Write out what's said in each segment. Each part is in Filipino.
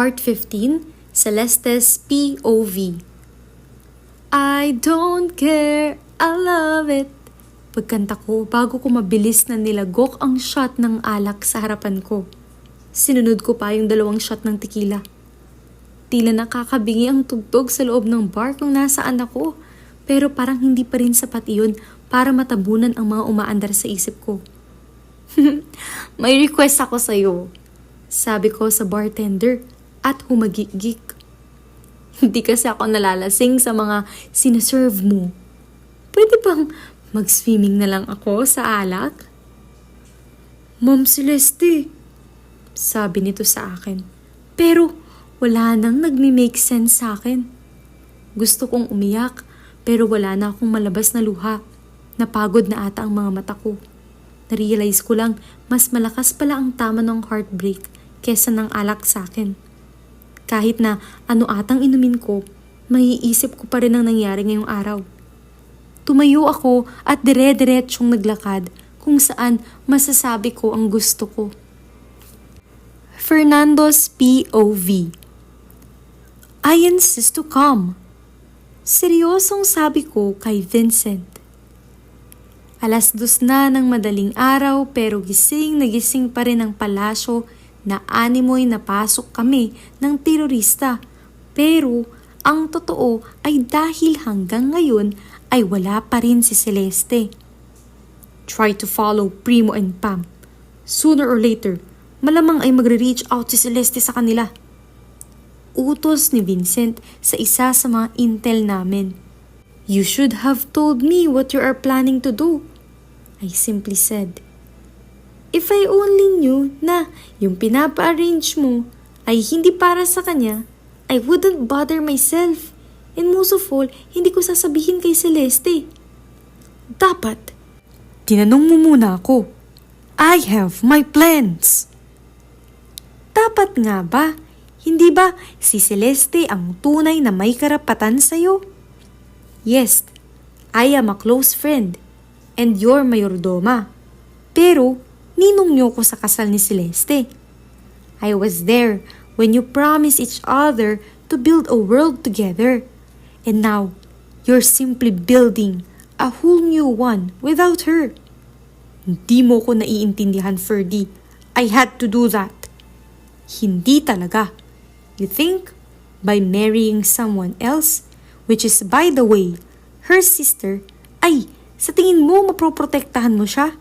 Part 15, Celeste's POV. I don't care, I love it. Pagkanta ko bago ko mabilis na nilagok ang shot ng alak sa harapan ko. Sinunod ko pa yung 2 shot ng tequila. Tila nakakabingi ang tugtog sa loob ng bar kung nasaan ako, pero parang hindi pa rin sapat iyon para matabunan ang mga umaandar sa isip ko. May request ako sa'yo, sabi ko sa bartender at humagik-gik. Hindi kasi ako nalalasing sa mga sinaserve mo. Pwede bang mag-swimming na lang ako sa alak? Ma'am Celeste, sabi nito sa akin. Pero wala nang nagme-make sense sa akin. Gusto kong umiyak pero wala na akong malabas na luha. Napagod na ata ang mga mata ko. Narealize ko lang mas malakas pala ang tama ng heartbreak kesa ng alak sa akin. Kahit na ano atang inumin ko, maiisip ko pa rin ang nangyari ngayong araw. Tumayo ako at dire-diretsyong naglakad kung saan masasabi ko ang gusto ko. Fernando's POV. I insist to come. Seryosong sabi ko kay Vincent. 2:00 na ng madaling araw pero gising na gising pa rin ang palasyo na animoy napasok kami ng terorista. Pero ang totoo ay dahil hanggang ngayon ay wala pa rin si Celeste. Try to follow Primo and Pam. Sooner or later, malamang ay magre-reach out si Celeste sa kanila. Utos ni Vincent sa isa sa mga intel namin. You should have told me what you are planning to do, I simply said. If I only knew na yung pinapa-arrange mo ay hindi para sa kanya, I wouldn't bother myself. And most of all, hindi ko sasabihin kay Celeste. Dapat, tinanong mo muna ako. I have my plans. Dapat nga ba? Hindi ba si Celeste ang tunay na may karapatan sa'yo? Yes, I am a close friend and you're mayordoma. Pero, ninong niyo ko sa kasal ni Celeste. I was there when you promised each other to build a world together. And now, you're simply building a whole new one without her. Hindi mo ko naiintindihan, Ferdy. I had to do that. Hindi talaga. You think, by marrying someone else, which is by the way, her sister, ay, sa tingin mo maproprotektahan mo siya?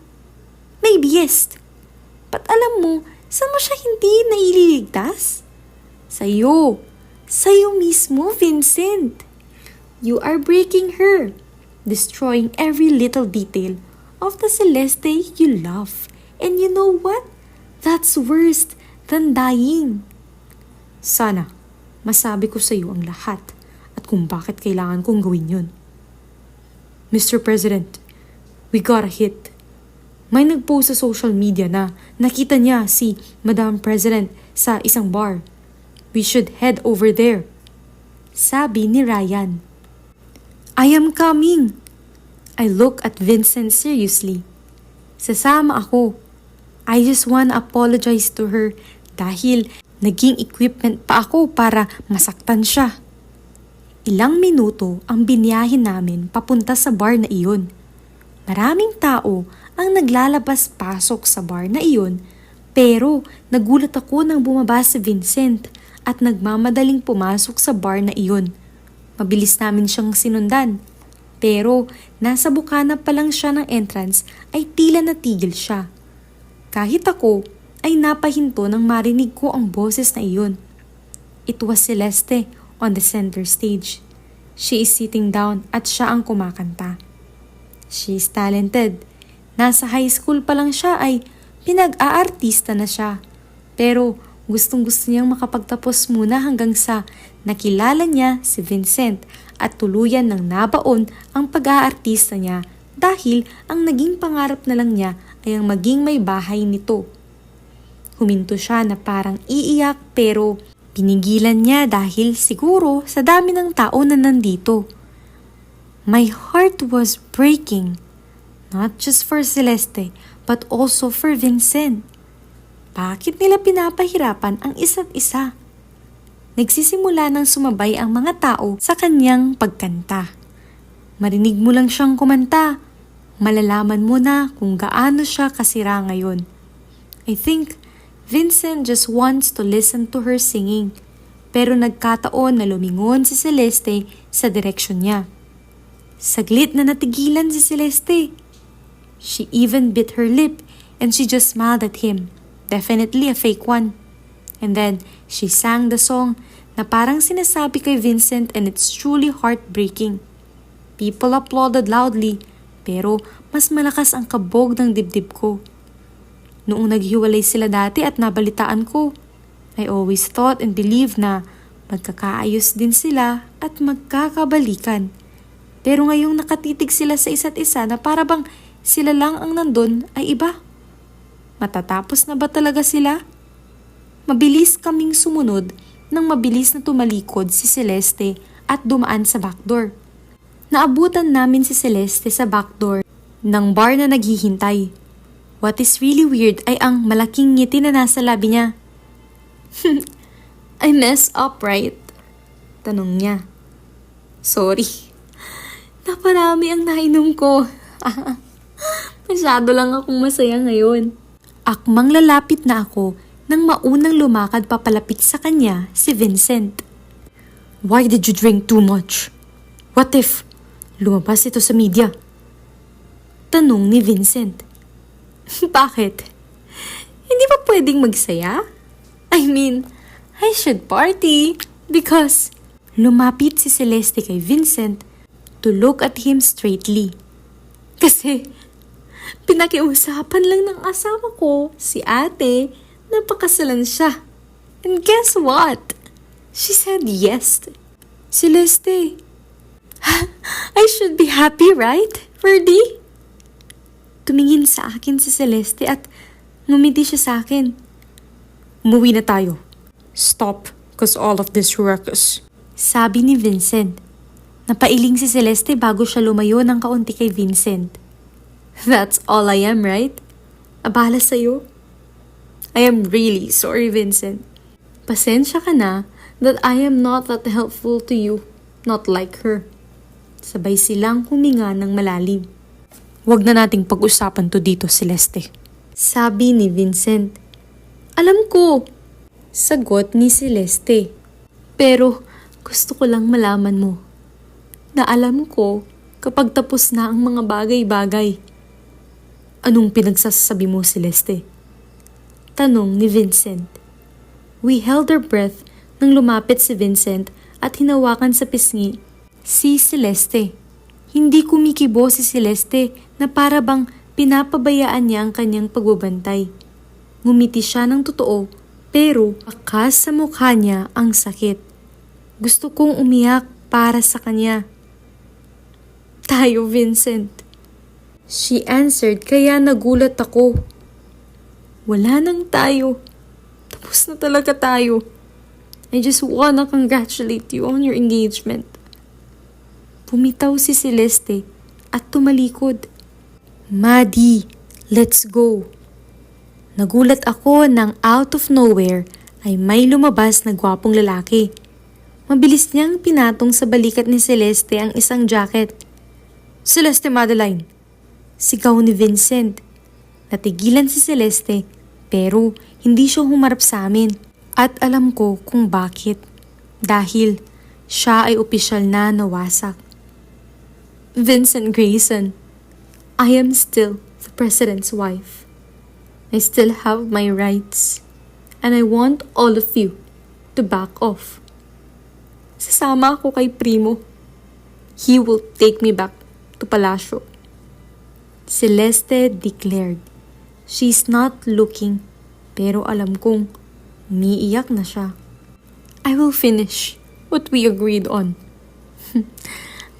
Maybe yes. But alam mo, saan mo siya hindi naililigtas? Sa'yo. Sa'yo mismo, Vincent. You are breaking her. Destroying every little detail of the Celeste you love. And you know what? That's worse than dying. Sana, masabi ko sa'yo ang lahat at kung bakit kailangan kong gawin yun. Mr. President, we got a hit. May nag-post sa social media na nakita niya si Madam President sa isang bar. We should head over there. Sabi ni Ryan. I am coming. I look at Vincent seriously. Sasama ako. I just wanna apologize to her dahil naging equipment pa ako para masaktan siya. Ilang minuto ang biniyahin namin papunta sa bar na iyon. Maraming tao ang naglalabas-pasok sa bar na iyon, pero nagulat ako nang bumaba si Vincent at nagmamadaling pumasok sa bar na iyon. Mabilis namin siyang sinundan, pero nasa bukana pa lang siya ng entrance ay tila natigil siya. Kahit ako ay napahinto nang marinig ko ang boses na iyon. It was Celeste on the center stage. She is sitting down at siya ang kumakanta. She is talented. Nasa high school pa lang siya ay pinag-aartista na siya. Pero gustong-gusto niyang makapagtapos muna hanggang sa nakilala niya si Vincent at tuluyan ng nabaon ang pag-aartista niya dahil ang naging pangarap na lang niya ay ang maging may bahay nito. Huminto siya na parang iiyak pero pinigilan niya dahil siguro sa dami ng tao na nandito. My heart was breaking, not just for Celeste but also for Vincent. Bakit nila pinapahirapan ang isa't isa? nagsisimula ng sumabay ang mga tao sa kanyang pagkanta. Marinig mo lang siyang kumanta, malalaman mo na kung gaano siya kasira ngayon. I think Vincent just wants to listen to her singing, pero nagkataon na lumingon si Celeste sa direksyon niya. Saglit na natigilan si Celeste. She even bit her lip and she just smiled at him. Definitely a fake one. And then she sang the song na parang sinasabi kay Vincent, and it's truly heartbreaking. People applauded loudly, pero mas malakas ang kabog ng dibdib ko. Noong naghiwalay sila dati at nabalitaan ko, I always thought and believed na magkakaayos din sila at magkakabalikan. Pero ngayong nakatitig sila sa isa't isa na para bang sila lang ang nandun ay iba. Matatapos na ba talaga sila? Mabilis kaming sumunod nang mabilis na tumalikod si Celeste at dumaan sa backdoor. Naabutan namin si Celeste sa backdoor ng bar na naghihintay. What is really weird ay ang malaking ngiti na nasa labi niya. I messed up, right? Tanong niya. Sorry. Naparami ang nainom ko. Masyado lang akong masaya ngayon. Akmang lalapit na ako nang maunang lumakad papalapit sa kanya si Vincent. Why did you drink too much? What if lumabas ito sa media? Tanong ni Vincent. Bakit? Hindi ba pwedeng magsaya? I mean, I should party because lumapit si Celeste kay Vincent to look at him straightly. Kasi pinakiusapan lang ng asawa ko, si ate, na pakasalan siya. And guess what? She said yes. Celeste, I should be happy, right, Ferdy? Tumingin sa akin si Celeste at ngumiti siya sa akin. Umuwi na tayo. Stop, cause all of this ruckus. Sabi ni Vincent. Napailing si Celeste bago siya lumayo ng kaunti kay Vincent. That's all I am, right? Abala sa'yo. I am really sorry, Vincent. Pasensya ka na that I am not that helpful to you, not like her. Sabay silang huminga ng malalim. Huwag na nating pag-usapan to dito, Celeste. Sabi ni Vincent. Alam ko. Sagot ni Celeste. Pero gusto ko lang malaman mo na alam ko kapag tapos na ang mga bagay-bagay. Anong pinagsasabi mo, Celeste? Tanong ni Vincent. We held our breath nang lumapit si Vincent at hinawakan sa pisngi si Celeste. Hindi kumikibo si Celeste na para bang pinapabayaan niya ang kanyang pagbabantay. Ngumiti siya ng totoo pero bakas sa mukha niya ang sakit. Gusto kong umiyak para sa kanya. Tayo, Vincent. She answered kaya nagulat ako. Wala nang tayo. Tapos na talaga tayo. I just wanna congratulate you on your engagement. Bumitaw si Celeste at tumalikod. Maddie, let's go. Nagulat ako nang out of nowhere ay may lumabas na gwapong lalaki. Mabilis niyang pinatong sa balikat ni Celeste ang isang jacket. Celeste Madeline! Sigaw ni Vincent. Natigilan si Celeste pero hindi siya humarap sa amin. At alam ko kung bakit. Dahil siya ay opisyal na nawasak. Vincent Grayson, I am still the president's wife. I still have my rights. And I want all of you to back off. Sasama ako kay Primo. He will take me back to Palacio. Celeste declared. She's not looking, pero alam kong umiiyak na siya. I will finish what we agreed on.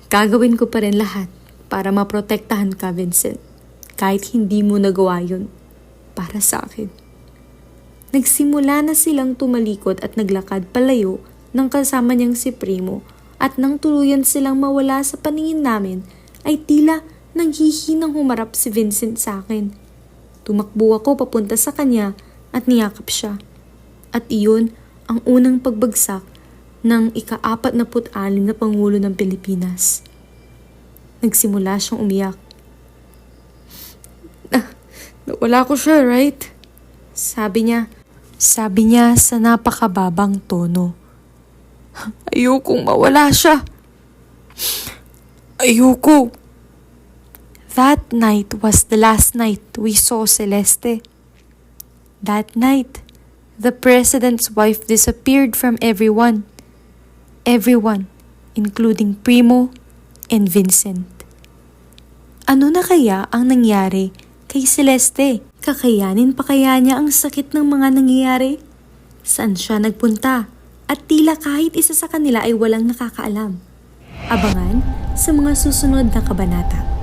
Gagawin ko pa rin lahat para maprotektahan ka, Vincent. Kahit hindi mo nagawa yun para sa akin. Nagsimula na silang tumalikod at naglakad palayo ng kasama niyang si Primo at nang tuluyan silang mawala sa paningin namin ay tila nanghihinang humarap si Vincent sa akin. Tumakbo ako papunta sa kanya at niyakap siya. At iyon ang unang pagbagsak ng ika-46 na Pangulo ng Pilipinas. Nagsimula siyang umiyak. Nawala ko siya, right? Sabi niya sa napakababang tono. Ayokong mawala siya. Ayoko. That night was the last night we saw Celeste. That night, the president's wife disappeared from everyone. Everyone, including Primo and Vincent. Ano na kaya ang nangyari kay Celeste? Kakayanin pa kaya niya ang sakit ng mga nangyayari? Saan siya nagpunta? At tila kahit isa sa kanila ay walang nakakaalam. Abangan sa mga susunod na kabanata.